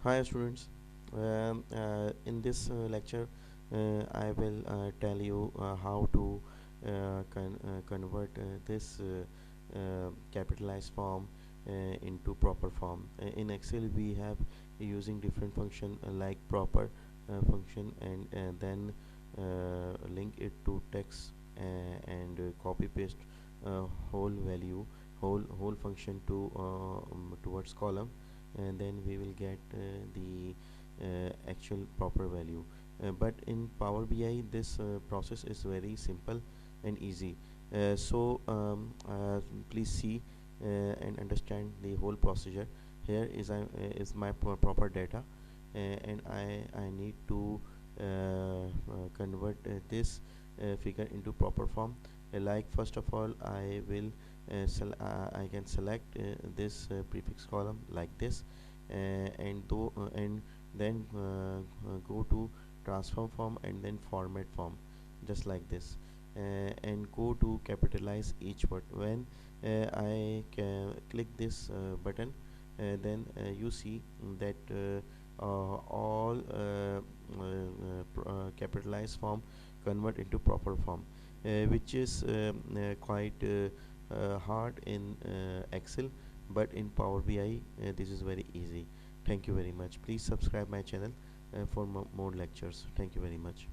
Hi students. In this lecture, I will tell you how to convert this capitalized form into proper form. In Excel, we have using different function like proper function, and then link it to text and copy paste whole value, whole function to towards column, and then we will get the actual proper value. But in Power BI, this process is very simple and easy. Please see and understand the whole procedure. Here is my proper data, and I need to convert this figure into proper form. Like first of all, I can select this prefix column like this, and then go to transform form and then format form, just like this, and go to capitalize each word. When I click this button, then you see that all capitalized form convert into proper form, which is quite hard in Excel, but in Power BI this is very easy. Thank you very much. Please subscribe my channel for more lectures. Thank you very much.